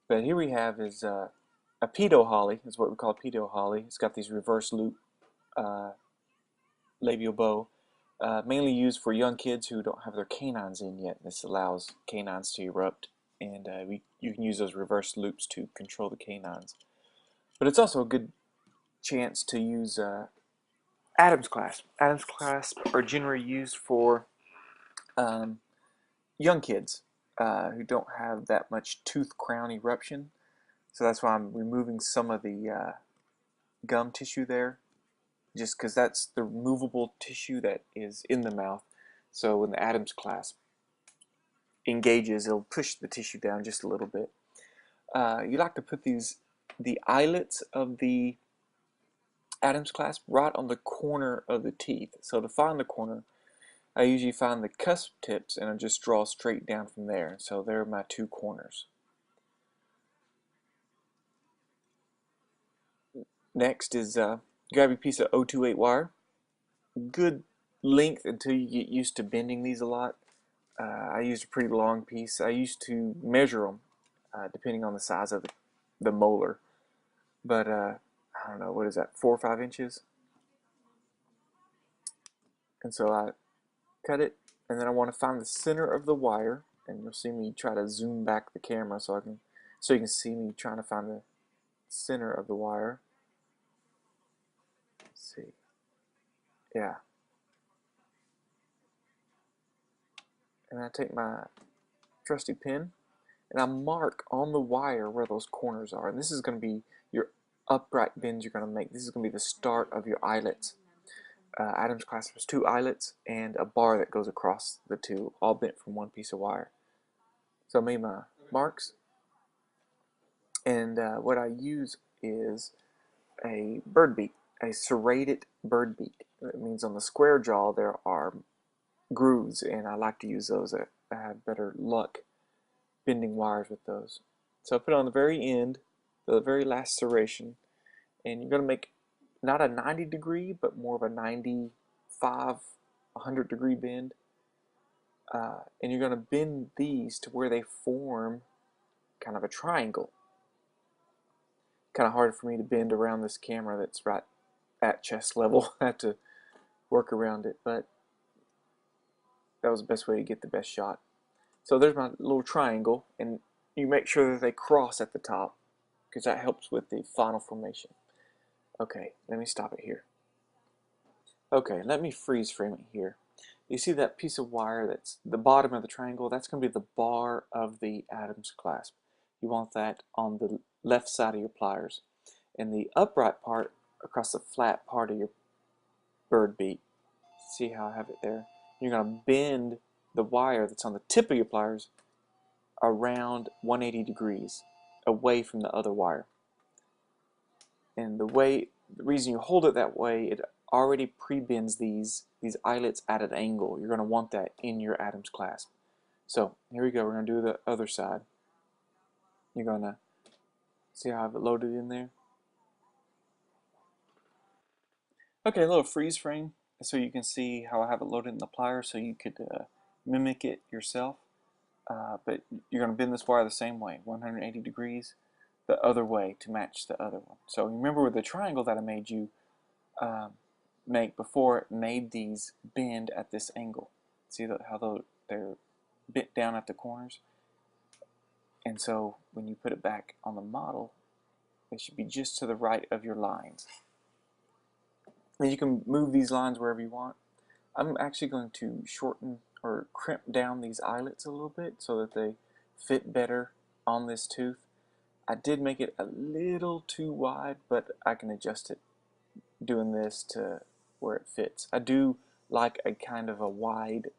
But here we have is a pedo holly, is what we call a pedo holly. It's got these reverse loop uh, labial bow, mainly used for young kids who don't have their canines in yet. This allows canines to erupt, and you can use those reverse loops to control the canines. But it's also a good chance to use Adam's clasp. Adam's clasp are generally used for um, young kids who don't have that much tooth crown eruption. So that's why I'm removing some of the gum tissue there, just because that's the removable tissue that is in the mouth. So when the Adam's clasp engages, it'll push the tissue down just a little bit. You like to put the eyelets of the Adam's clasp right on the corner of the teeth. So to find the corner, I usually find the cusp tips and I just draw straight down from there. So there are my two corners. Next is grab your piece of 028 wire. Good length until you get used to bending these a lot. I used a pretty long piece. I used to measure them depending on the size of the molar. But I don't know, what is that, 4 or 5 inches? And so I cut it, and then I want to find the center of the wire, and you'll see me try to zoom back the camera so you can see me trying to find the center of the wire. Let's see. Yeah. And I take my trusty pen and I mark on the wire where those corners are. And this is going to be your upright bends you're going to make. This is going to be the start of your eyelets. Adam's clasp has 2 eyelets and a bar that goes across the 2, all bent from one piece of wire. So I made my marks, and what I use is a bird beak, a serrated bird beak. That means on the square jaw there are grooves, and I like to use those. I have better luck bending wires with those. So I put it on the very end, the very last serration, and you're going to make not a 90-degree, but more of a 95, 100-degree bend. And you're going to bend these to where they form kind of a triangle. Kind of hard for me to bend around this camera that's right at chest level. I have to work around it, but that was the best way to get the best shot. So there's my little triangle, and you make sure that they cross at the top because that helps with the final formation. Okay, let me stop it here. Okay, let me freeze frame it here. You see that piece of wire that's the bottom of the triangle? That's going to be the bar of the Adam's clasp. You want that on the left side of your pliers. And the upright part across the flat part of your bird beak. See how I have it there? You're going to bend the wire that's on the tip of your pliers around 180 degrees away from the other wire. And the reason you hold it that way, it already pre-bends these eyelets at an angle. You're going to want that in your Adam's clasp. So here we go. We're going to do the other side. You're going to see how I have it loaded in there. Okay, a little freeze frame so you can see how I have it loaded in the plier so you could mimic it yourself. But you're going to bend this wire the same way, 180 degrees, the other way to match the other one. So remember with the triangle that I made you make before, it made these bend at this angle. See how they're bent down at the corners? And so when you put it back on the model, they should be just to the right of your lines. And you can move these lines wherever you want. I'm actually going to shorten or crimp down these eyelets a little bit so that they fit better on this tooth. I did make it a little too wide, but I can adjust it doing this to where it fits. I do like a kind of a wide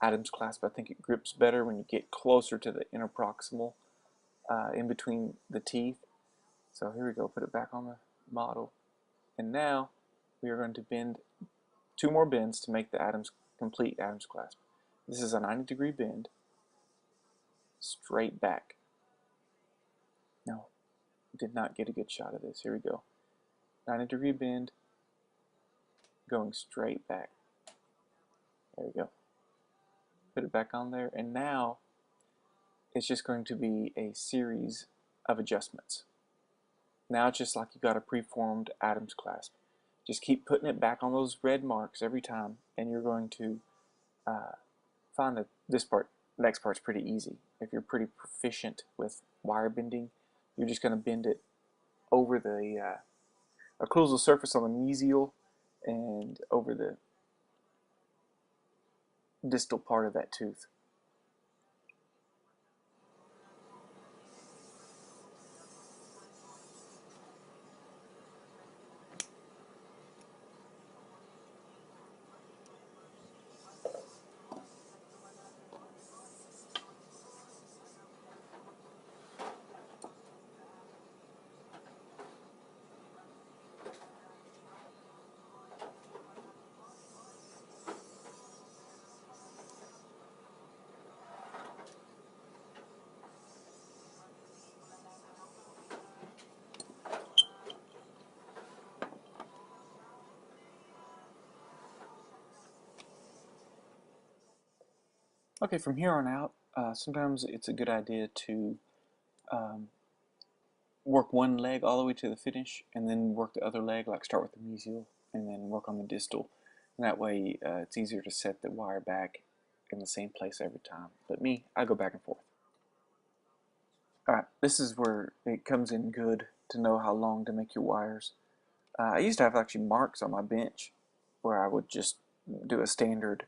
Adam's clasp. I think it grips better when you get closer to the interproximal in between the teeth. So here we go, put it back on the model. And now we are going to bend 2 more bends to make the complete Adam's clasp. This is a 90-degree bend, straight back. No, did not get a good shot of this. Here we go. 90-degree bend, going straight back. There we go. Put it back on there, and now it's just going to be a series of adjustments. Now it's just like you got a preformed Adams clasp. Just keep putting it back on those red marks every time, and you're going to find that this part, next part's pretty easy. If you're pretty proficient with wire bending, you're just going to bend it over the occlusal surface on the mesial and over the distal part of that tooth. Okay, from here on out, sometimes it's a good idea to um, work one leg all the way to the finish and then work the other leg, like start with the mesial and then work on the distal. And that way it's easier to set the wire back in the same place every time. But me, I go back and forth. Alright, this is where it comes in good to know how long to make your wires. I used to have actually marks on my bench where I would just do a standard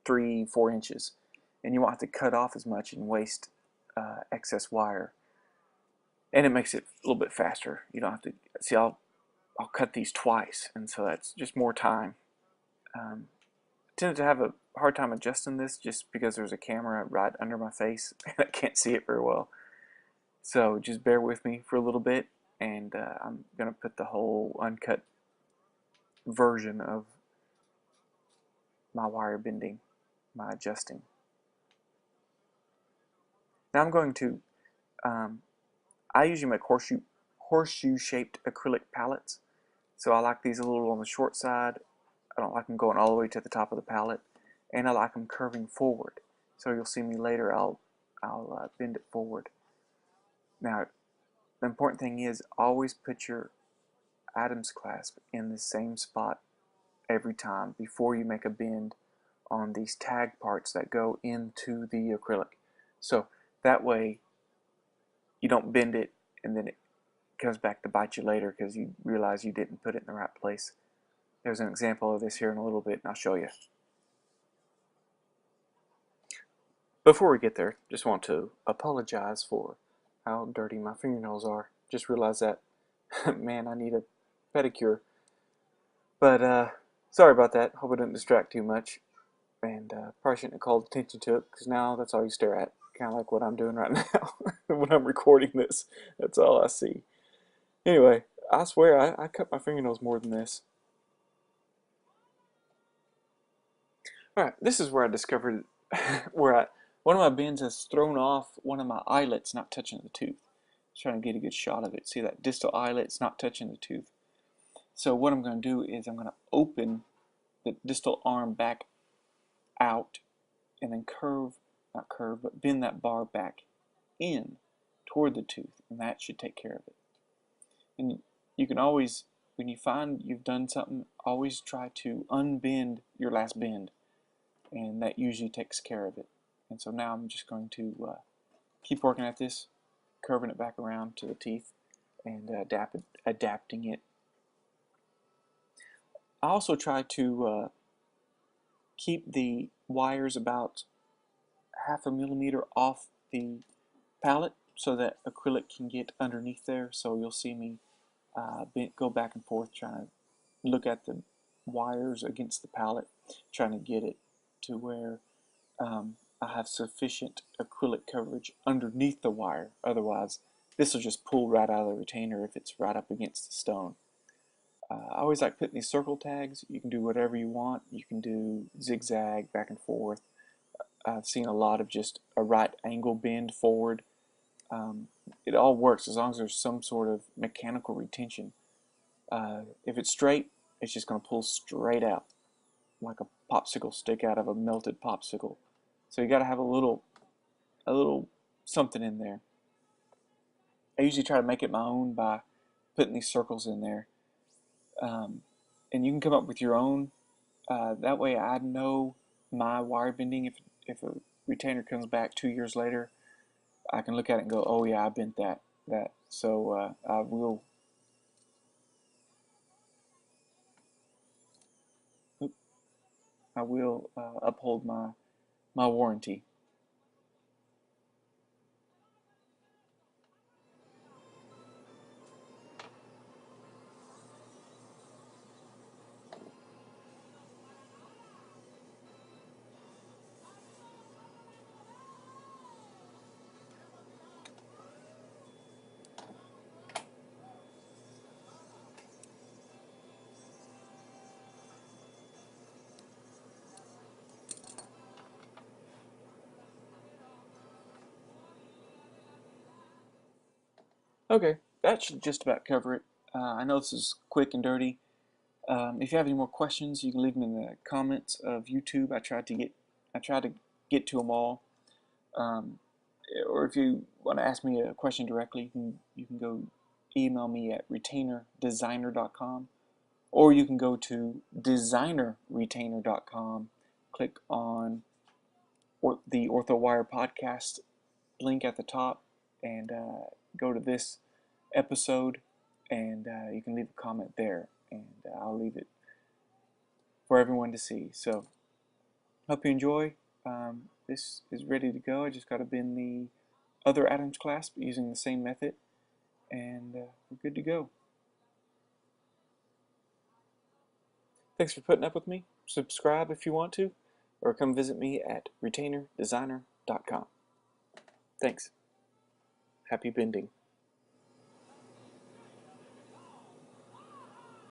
3-4 inches, and you won't have to cut off as much and waste excess wire, and it makes it a little bit faster. You don't have to see. I'll cut these twice, and so that's just more time. I tended to have a hard time adjusting this just because there's a camera right under my face and I can't see it very well. So just bear with me for a little bit, and I'm gonna put the whole uncut version of my wire bending, my adjusting. Now I'm going to, I usually make horseshoe shaped acrylic palettes. So I like these a little on the short side. I don't like them going all the way to the top of the palette, and I like them curving forward. So you'll see me later, I'll bend it forward. Now, the important thing is always put your Adams clasp in the same spot every time before you make a bend on these tag parts that go into the acrylic. So that way you don't bend it and then it comes back to bite you later because you realize you didn't put it in the right place. There's an example of this here in a little bit, and I'll show you. Before we get there, just want to apologize for how dirty my fingernails are. Just realized that, man, I need a pedicure. But sorry about that. Hope I didn't distract too much. And probably shouldn't have called attention to it, because now that's all you stare at. Kind of like what I'm doing right now when I'm recording this. That's all I see. Anyway, I swear I cut my fingernails more than this. Alright, this is where I discovered where one of my bends has thrown off one of my eyelets not touching the tooth. Trying to get a good shot of it. See that distal eyelet's not touching the tooth. So what I'm going to do is I'm going to open the distal arm back out and then not curve, but bend that bar back in toward the tooth, and that should take care of it. And you can always, when you find you've done something, always try to unbend your last bend, and that usually takes care of it. And so now I'm just going to keep working at this, curving it back around to the teeth and adapting it. I also try to keep the wires about 1/2 millimeter off the palette so that acrylic can get underneath there. So you'll see me go back and forth trying to look at the wires against the palette, trying to get it to where I have sufficient acrylic coverage underneath the wire. Otherwise, this will just pull right out of the retainer if it's right up against the stone. I always like putting these circle tags. You can do whatever you want. You can do zigzag, back and forth. I've seen a lot of just a right angle bend forward. It all works as long as there's some sort of mechanical retention. If it's straight, it's just going to pull straight out like a popsicle stick out of a melted popsicle. So you got to have a little something in there. I usually try to make it my own by putting these circles in there. Um, and you can come up with your own. That way I know my wire bending. If a retainer comes back 2 years later, I can look at it and go, oh yeah, I bent that. So I will uphold my warranty. Okay, that should just about cover it. I know this is quick and dirty. If you have any more questions, you can leave them in the comments of YouTube. I tried to get to them all. Um, or if you want to ask me a question directly, you can go email me at retainerdesigner.com, or you can go to designerretainer.com, click on the OrthoWire podcast link at the top, and go to this episode, and you can leave a comment there, and I'll leave it for everyone to see. So, hope you enjoy. This is ready to go. I just got to bend the other Adams clasp using the same method, and we're good to go. Thanks for putting up with me. Subscribe if you want to, or come visit me at retainerdesigner.com. Thanks. Happy bending.